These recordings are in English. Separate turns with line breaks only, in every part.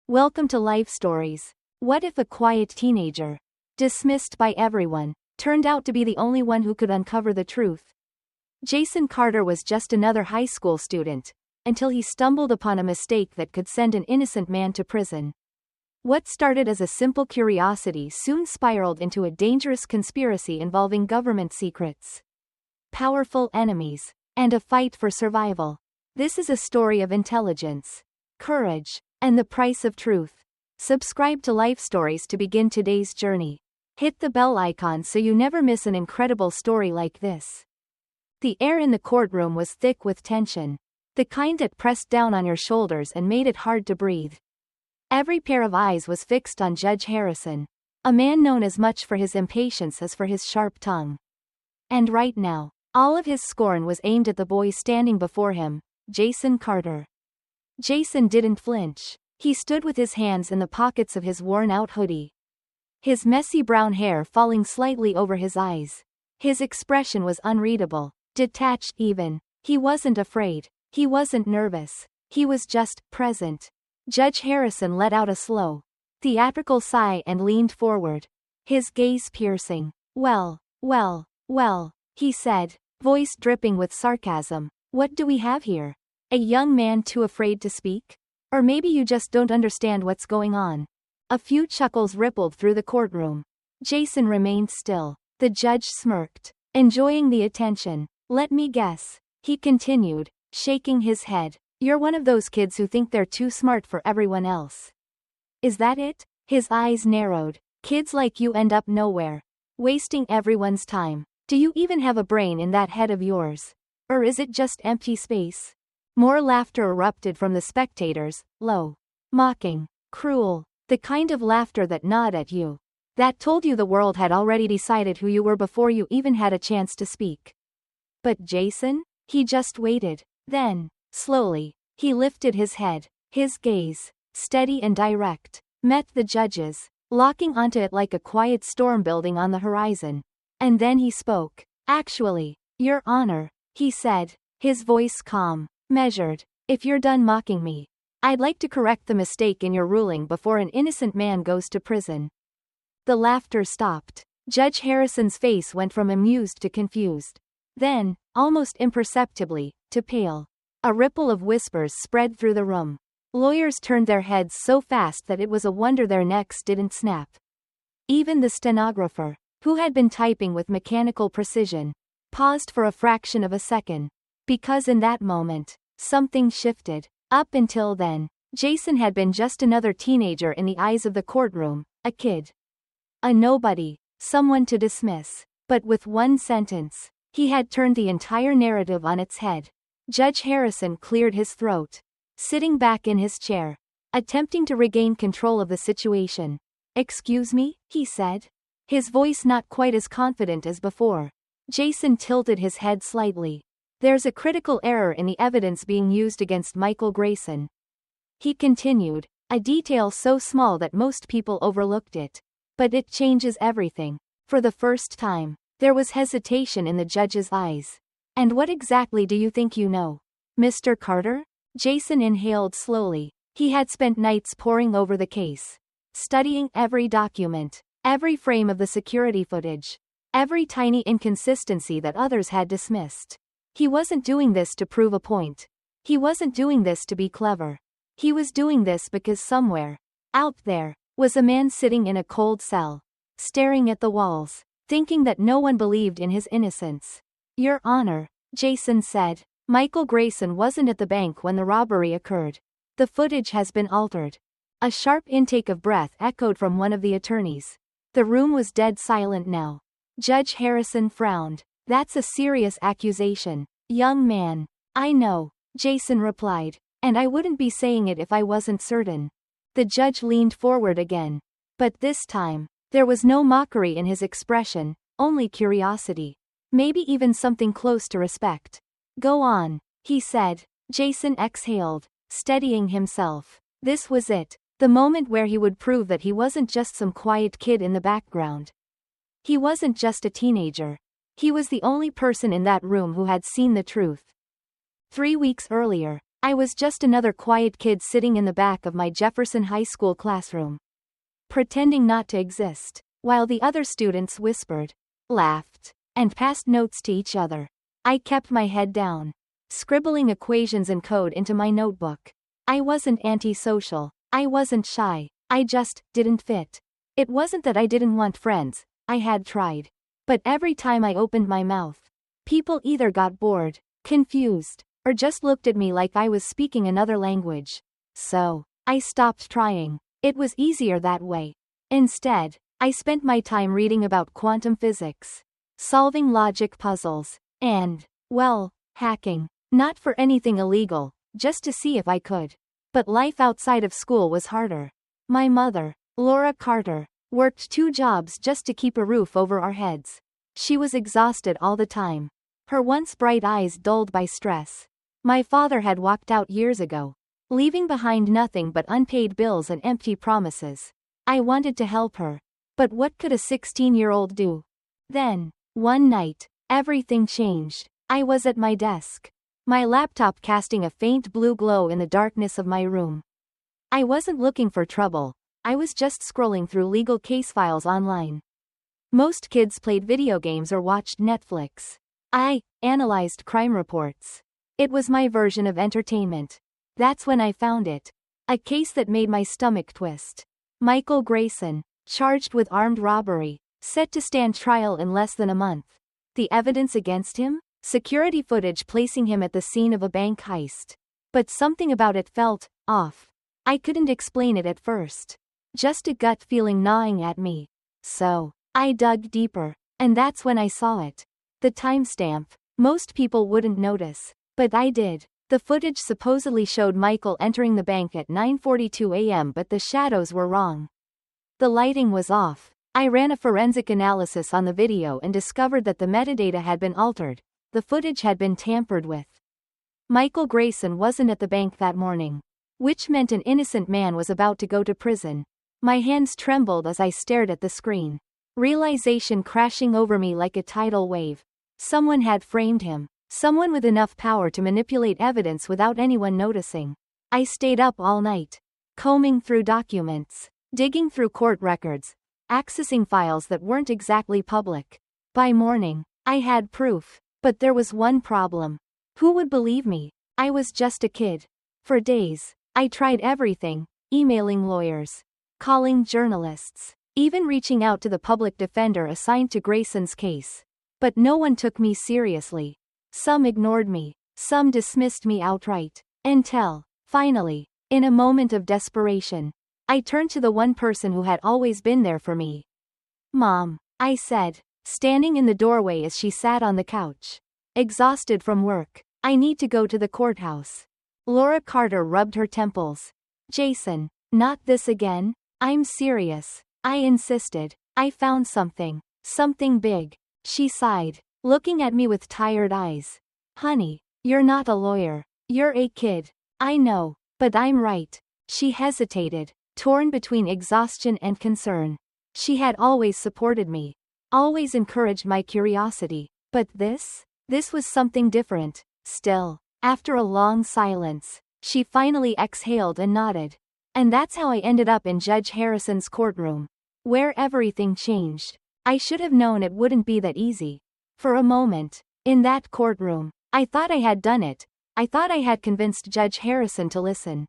Welcome to Life Stories. What if a quiet teenager, dismissed by everyone, turned out to be the only one who could uncover the truth? Jason Carter was just another high school student, until he stumbled upon a mistake that could send an innocent man to prison. What started as a simple curiosity soon spiraled into a dangerous conspiracy involving government secrets, powerful enemies, and a fight for survival. This is a story of intelligence, courage, and the price of truth. Subscribe to Life Stories to begin today's journey. Hit the bell icon so you never miss an incredible story like this. The air in the courtroom was thick with tension, the kind that pressed down on your shoulders and made it hard to breathe. Every pair of eyes was fixed on Judge Harrison, a man known as much for his impatience as for his sharp tongue. And right now, all of his scorn was aimed at the boy standing before him, Jason Carter. Jason didn't flinch. He stood with his hands in the pockets of his worn-out hoodie, his messy brown hair falling slightly over his eyes. His expression was unreadable, detached even. He wasn't afraid. He wasn't nervous. He was just present. Judge Harrison let out a slow, theatrical sigh and leaned forward, his gaze piercing. Well, he said, voice dripping with sarcasm. What do we have here? A young man too afraid to speak? Or maybe you just don't understand what's going on. A few chuckles rippled through the courtroom. Jason remained still. The judge smirked, enjoying the attention. Let me guess, he continued, shaking his head. You're one of those kids who think they're too smart for everyone else. Is that it? His eyes narrowed. Kids like you end up nowhere, wasting everyone's time. Do you even have a brain in that head of yours? Or is it just empty space? More laughter erupted from the spectators, low, mocking, cruel, the kind of laughter that gnawed at you, that told you the world had already decided who you were before you even had a chance to speak. But Jason? He just waited. Then, slowly, he lifted his head. His gaze, steady and direct, met the judge's, locking onto it like a quiet storm building on the horizon. And then he spoke. Actually, Your Honor, he said, his voice calm, measured. If you're done mocking me, I'd like to correct the mistake in your ruling before an innocent man goes to prison. The laughter stopped. Judge Harrison's face went from amused to confused. Then, almost imperceptibly, to pale. A ripple of whispers spread through the room. Lawyers turned their heads so fast that it was a wonder their necks didn't snap. Even the stenographer, who had been typing with mechanical precision, paused for a fraction of a second. Because in that moment, something shifted. Up until then, Jason had been just another teenager in the eyes of the courtroom, a kid. A nobody, someone to dismiss. But with one sentence, he had turned the entire narrative on its head. Judge Harrison cleared his throat, sitting back in his chair, attempting to regain control of the situation. Excuse me, he said, his voice not quite as confident as before. Jason tilted his head slightly. There's a critical error in the evidence being used against Michael Grayson. He continued, a detail so small that most people overlooked it. But it changes everything. For the first time, there was hesitation in the judge's eyes. And what exactly do you think you know, Mr. Carter? Jason inhaled slowly. He had spent nights poring over the case, studying every document, every frame of the security footage, every tiny inconsistency that others had dismissed. He wasn't doing this to prove a point. He wasn't doing this to be clever. He was doing this because somewhere, out there, was a man sitting in a cold cell, staring at the walls, thinking that no one believed in his innocence. Your Honor, Jason said, Michael Grayson wasn't at the bank when the robbery occurred. The footage has been altered. A sharp intake of breath echoed from one of the attorneys. The room was dead silent now. Judge Harrison frowned. That's a serious accusation, young man. I know, Jason replied, and I wouldn't be saying it if I wasn't certain. The judge leaned forward again. But this time, there was no mockery in his expression, only curiosity. Maybe even something close to respect. Go on, he said. Jason exhaled, steadying himself. This was it, the moment where he would prove that he wasn't just some quiet kid in the background. He wasn't just a teenager. He was the only person in that room who had seen the truth. 3 weeks earlier, I was just another quiet kid sitting in the back of my Jefferson High School classroom, pretending not to exist, while the other students whispered, laughed, and passed notes to each other. I kept my head down, scribbling equations and code into my notebook. I wasn't antisocial. I wasn't shy. I just didn't fit. It wasn't that I didn't want friends. I had tried. But every time I opened my mouth, people either got bored, confused, or just looked at me like I was speaking another language. So, I stopped trying. It was easier that way. Instead, I spent my time reading about quantum physics, solving logic puzzles, and, well, hacking. Not for anything illegal, just to see if I could. But life outside of school was harder. My mother, Laura Carter, worked 2 jobs just to keep a roof over our heads. She was exhausted all the time, her once bright eyes dulled by stress. My father had walked out years ago, leaving behind nothing but unpaid bills and empty promises. I wanted to help her, but what could a 16-year-old do? Then, one night, everything changed. I was at my desk, my laptop casting a faint blue glow in the darkness of my room. I wasn't looking for trouble. I was just scrolling through legal case files online. Most kids played video games or watched Netflix. I analyzed crime reports. It was my version of entertainment. That's when I found it. A case that made my stomach twist. Michael Grayson, charged with armed robbery, set to stand trial in less than a month. The evidence against him? Security footage placing him at the scene of a bank heist. But something about it felt off. I couldn't explain it at first. Just a gut feeling gnawing at me. So, I dug deeper, and that's when I saw it. The timestamp. Most people wouldn't notice, but I did. The footage supposedly showed Michael entering the bank at 9:42 a.m., but the shadows were wrong. The lighting was off. I ran a forensic analysis on the video and discovered that the metadata had been altered. The footage had been tampered with. Michael Grayson wasn't at the bank that morning, which meant an innocent man was about to go to prison. My hands trembled as I stared at the screen. Realization crashing over me like a tidal wave. Someone had framed him. Someone with enough power to manipulate evidence without anyone noticing. I stayed up all night, combing through documents, digging through court records, accessing files that weren't exactly public. By morning, I had proof. But there was one problem. Who would believe me? I was just a kid. For days, I tried everything, emailing lawyers, calling journalists, even reaching out to the public defender assigned to Grayson's case. But no one took me seriously. Some ignored me, some dismissed me outright. Until, finally, in a moment of desperation, I turned to the one person who had always been there for me. Mom, I said, standing in the doorway as she sat on the couch. Exhausted from work. I need to go to the courthouse. Laura Carter rubbed her temples. Jason, not this again? I'm serious. I insisted. I found something. Something big. She sighed, looking at me with tired eyes. Honey, you're not a lawyer. You're a kid. I know, but I'm right. She hesitated, torn between exhaustion and concern. She had always supported me, always encouraged my curiosity. But this was something different. Still, after a long silence, she finally exhaled and nodded. And that's how I ended up in Judge Harrison's courtroom, where everything changed. I should have known it wouldn't be that easy. For a moment, in that courtroom, I thought I had done it. I thought I had convinced Judge Harrison to listen.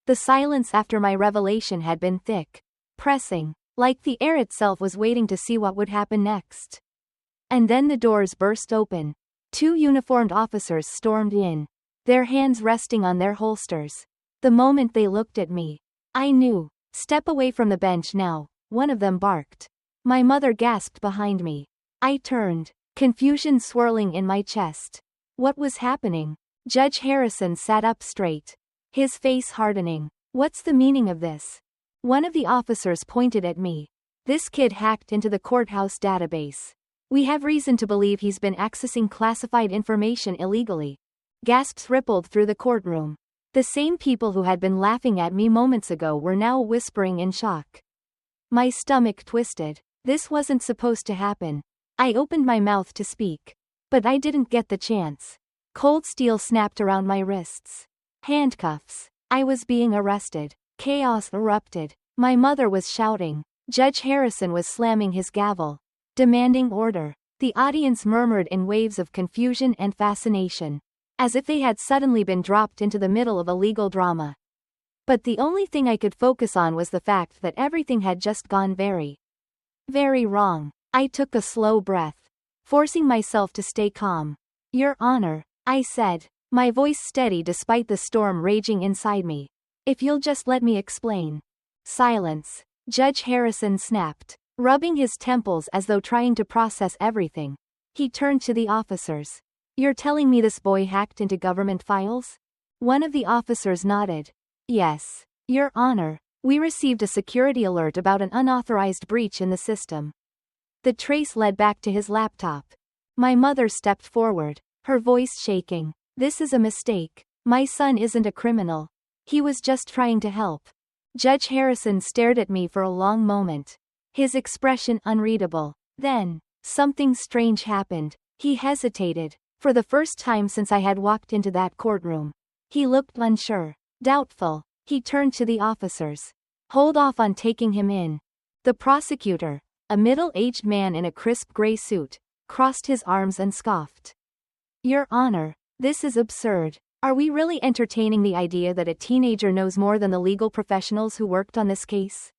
The silence after my revelation had been thick, pressing, like the air itself was waiting to see what would happen next. And then the doors burst open. 2 uniformed officers stormed in, their hands resting on their holsters. The moment they looked at me, I knew. Step away from the bench now, one of them barked. My mother gasped behind me. I turned, confusion swirling in my chest. What was happening? Judge Harrison sat up straight, his face hardening. What's the meaning of this? One of the officers pointed at me. This kid hacked into the courthouse database. We have reason to believe he's been accessing classified information illegally. Gasps rippled through the courtroom. The same people who had been laughing at me moments ago were now whispering in shock. My stomach twisted. This wasn't supposed to happen. I opened my mouth to speak, but I didn't get the chance. Cold steel snapped around my wrists. Handcuffs. I was being arrested. Chaos erupted. My mother was shouting. Judge Harrison was slamming his gavel, demanding order. The audience murmured in waves of confusion and fascination, as if they had suddenly been dropped into the middle of a legal drama. But the only thing I could focus on was the fact that everything had just gone very, very wrong. I took a slow breath, forcing myself to stay calm. Your Honor, I said, my voice steady despite the storm raging inside me. If you'll just let me explain. Silence. Judge Harrison snapped, rubbing his temples as though trying to process everything. He turned to the officers. You're telling me this boy hacked into government files? One of the officers nodded. Yes, Your Honor. We received a security alert about an unauthorized breach in the system. The trace led back to his laptop. My mother stepped forward, her voice shaking. This is a mistake. My son isn't a criminal. He was just trying to help. Judge Harrison stared at me for a long moment, his expression unreadable. Then, something strange happened. He hesitated. For the first time since I had walked into that courtroom. He looked unsure, doubtful. He turned to the officers. Hold off on taking him in. The prosecutor, a middle-aged man in a crisp gray suit, crossed his arms and scoffed. Your Honor, this is absurd. Are we really entertaining the idea that a teenager knows more than the legal professionals who worked on this case?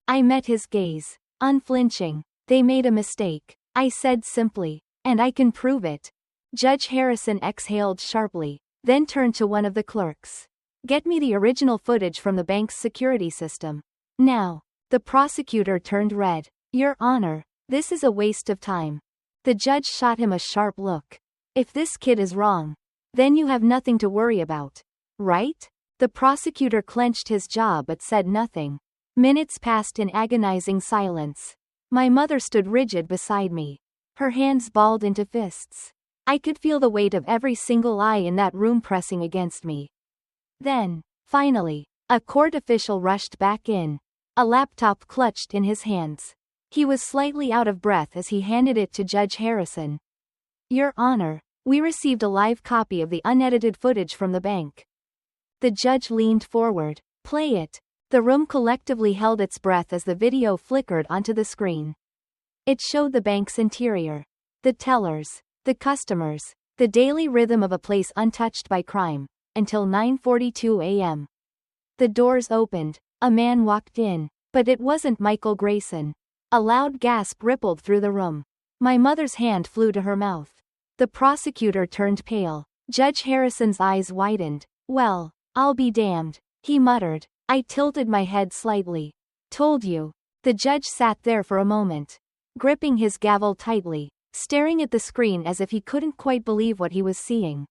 I met his gaze, unflinching. They made a mistake, I said simply, and I can prove it. Judge Harrison exhaled sharply, then turned to one of the clerks. Get me the original footage from the bank's security system. Now. The prosecutor turned red. Your Honor, this is a waste of time. The judge shot him a sharp look. If this kid is wrong, then you have nothing to worry about. Right? The prosecutor clenched his jaw but said nothing. Minutes passed in agonizing silence. My mother stood rigid beside me, her hands balled into fists. I could feel the weight of every single eye in that room pressing against me. Then, finally, a court official rushed back in, a laptop clutched in his hands. He was slightly out of breath as he handed it to Judge Harrison. Your Honor, we received a live copy of the unedited footage from the bank. The judge leaned forward. Play it. The room collectively held its breath as the video flickered onto the screen. It showed the bank's interior, the tellers, the customers, the daily rhythm of a place untouched by crime, until 9:42 a.m. The doors opened, a man walked in, but it wasn't Michael Grayson. A loud gasp rippled through the room. My mother's hand flew to her mouth. The prosecutor turned pale. Judge Harrison's eyes widened. Well, I'll be damned, he muttered. I tilted my head slightly. Told you. The judge sat there for a moment, gripping his gavel tightly, staring at the screen as if he couldn't quite believe what he was seeing.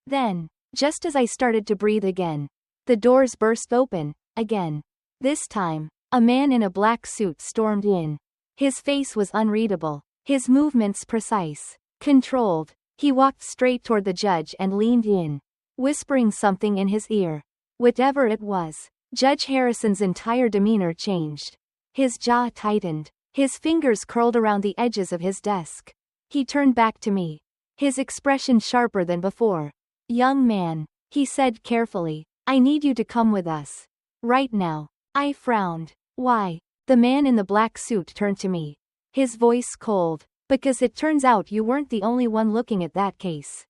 Then, just as I started to breathe again, the doors burst open, again. This time, a man in a black suit stormed in. His face was unreadable, his movements precise, controlled. He walked straight toward the judge and leaned in, whispering something in his ear. Whatever it was, Judge Harrison's entire demeanor changed. His jaw tightened, his fingers curled around the edges of his desk. He turned back to me, his expression sharper than before. Young man, he said carefully, I need you to come with us. Right now. I frowned. Why? The man in the black suit turned to me, his voice cold. Because it turns out you weren't the only one looking at that case.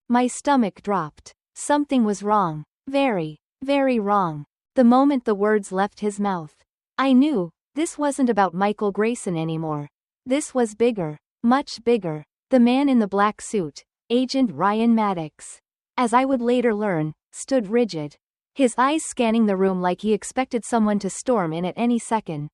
My stomach dropped. Something was wrong. Very, very wrong. The moment the words left his mouth, I knew, this wasn't about Michael Grayson anymore. This was bigger, much bigger. The man in the black suit, Agent Ryan Maddox, as I would later learn, stood rigid, his eyes scanning the room like he expected someone to storm in at any second.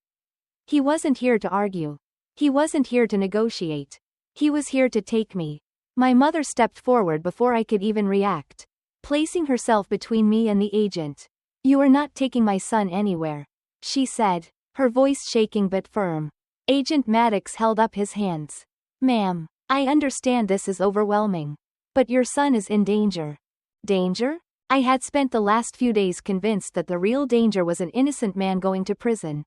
He wasn't here to argue. He wasn't here to negotiate. He was here to take me. My mother stepped forward before I could even react, placing herself between me and the agent. You are not taking my son anywhere, she said, her voice shaking but firm. Agent Maddox held up his hands. Ma'am, I understand this is overwhelming. But your son is in danger. Danger? I had spent the last few days convinced that the real danger was an innocent man going to prison.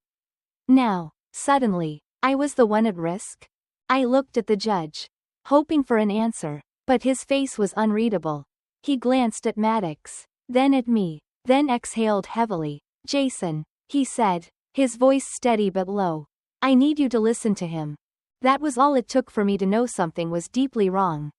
Now, suddenly, I was the one at risk? I looked at the judge, hoping for an answer, but his face was unreadable. He glanced at Maddox. then at me, then exhaled heavily. Jason, he said, his voice steady but low. I need you to listen to him. That was all it took for me to know something was deeply wrong.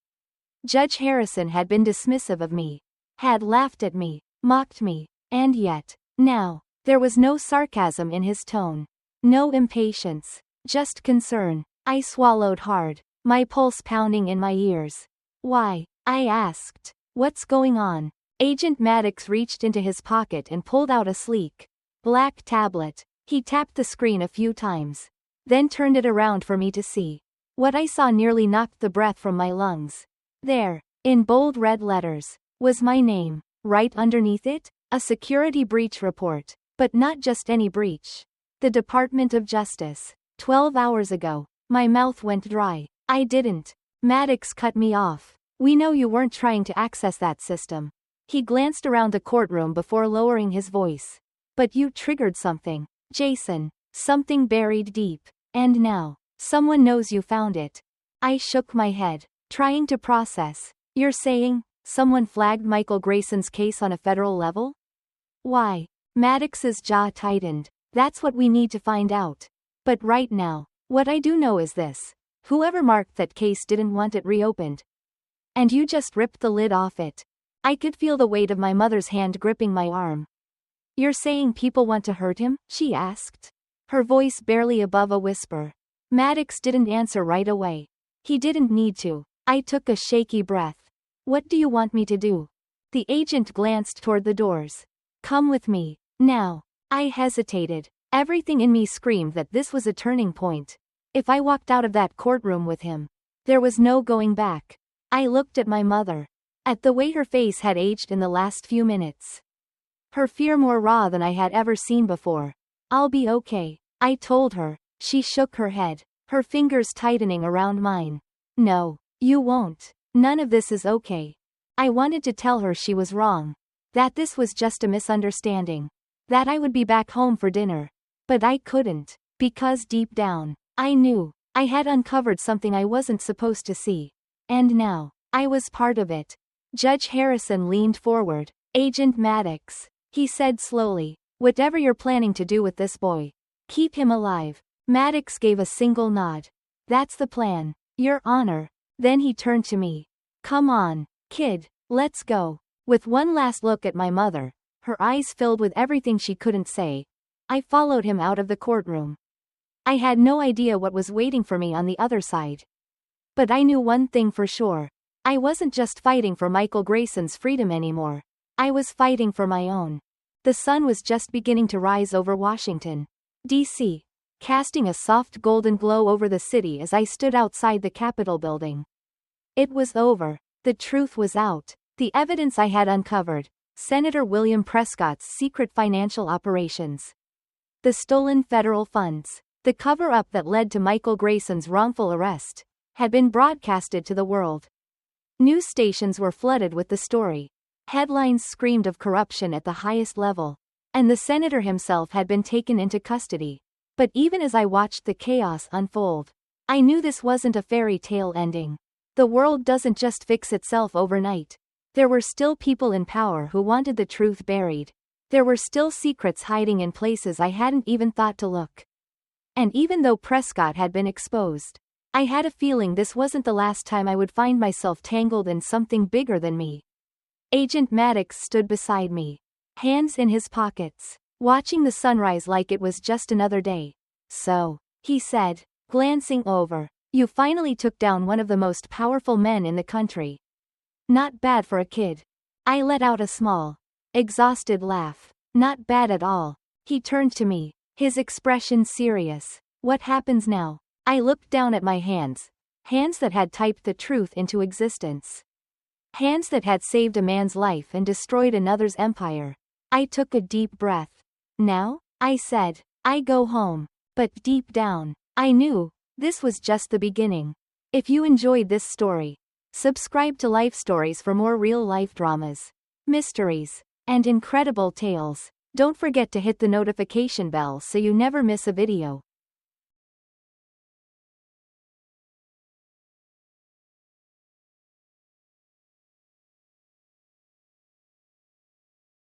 Judge Harrison had been dismissive of me, had laughed at me, mocked me, and yet, now, there was no sarcasm in his tone. No impatience, just concern. I swallowed hard, my pulse pounding in my ears. Why? I asked. What's going on? Agent Maddox reached into his pocket and pulled out a sleek, black tablet. He tapped the screen a few times, then turned it around for me to see. What I saw nearly knocked the breath from my lungs. There, in bold red letters, was my name. Right underneath it, a security breach report. But not just any breach. The Department of Justice. 12 hours ago. My mouth went dry. I didn't. Maddox cut me off. We know you weren't trying to access that system. He glanced around the courtroom before lowering his voice. But you triggered something, Jason. Something buried deep. And now, someone knows you found it. I shook my head, trying to process. You're saying, someone flagged Michael Grayson's case on a federal level? Why? Maddox's jaw tightened. That's what we need to find out. But right now, what I do know is this. Whoever marked that case didn't want it reopened. And you just ripped the lid off it. I could feel the weight of my mother's hand gripping my arm. You're saying people want to hurt him? She asked. Her voice barely above a whisper. Maddox didn't answer right away. He didn't need to. I took a shaky breath. What do you want me to do? The agent glanced toward the doors. Come with me. Now. I hesitated. Everything in me screamed that this was a turning point. If I walked out of that courtroom with him, there was no going back. I looked at my mother. At the way her face had aged in the last few minutes. Her fear more raw than I had ever seen before. I'll be okay, I told her. She shook her head, her fingers tightening around mine. No, you won't. None of this is okay. I wanted to tell her she was wrong. That this was just a misunderstanding. That I would be back home for dinner. But I couldn't, because deep down, I knew, I had uncovered something I wasn't supposed to see. And now, I was part of it. Judge Harrison leaned forward. Agent Maddox, he said slowly, whatever you're planning to do with this boy, keep him alive. Maddox gave a single nod. That's the plan, Your Honor. Then he turned to me. Come on, kid, let's go. With one last look at my mother, her eyes filled with everything she couldn't say, I followed him out of the courtroom. I had no idea what was waiting for me on the other side. But I knew one thing for sure. I wasn't just fighting for Michael Grayson's freedom anymore. I was fighting for my own. The sun was just beginning to rise over Washington, D.C., casting a soft golden glow over the city as I stood outside the Capitol building. It was over. The truth was out. The evidence I had uncovered. Senator William Prescott's secret financial operations. The stolen federal funds. The cover-up that led to Michael Grayson's wrongful arrest. Had been broadcasted to the world. News stations were flooded with the story. Headlines screamed of corruption at the highest level. And the senator himself had been taken into custody. But even as I watched the chaos unfold, I knew this wasn't a fairy tale ending. The world doesn't just fix itself overnight. There were still people in power who wanted the truth buried. There were still secrets hiding in places I hadn't even thought to look. And even though Prescott had been exposed, I had a feeling this wasn't the last time I would find myself tangled in something bigger than me. Agent Maddox stood beside me, hands in his pockets, watching the sunrise like it was just another day. So, he said, glancing over, you finally took down one of the most powerful men in the country. Not bad for a kid. I let out a small, exhausted laugh. Not bad at all. He turned to me, his expression serious. What happens now? I looked down at my hands. Hands that had typed the truth into existence. Hands that had saved a man's life and destroyed another's empire. I took a deep breath. Now, I said, I go home. But deep down, I knew, this was just the beginning. If you enjoyed this story, subscribe to Life Stories for more real-life dramas, mysteries, and incredible tales. Don't forget to hit the notification bell so you never miss a video.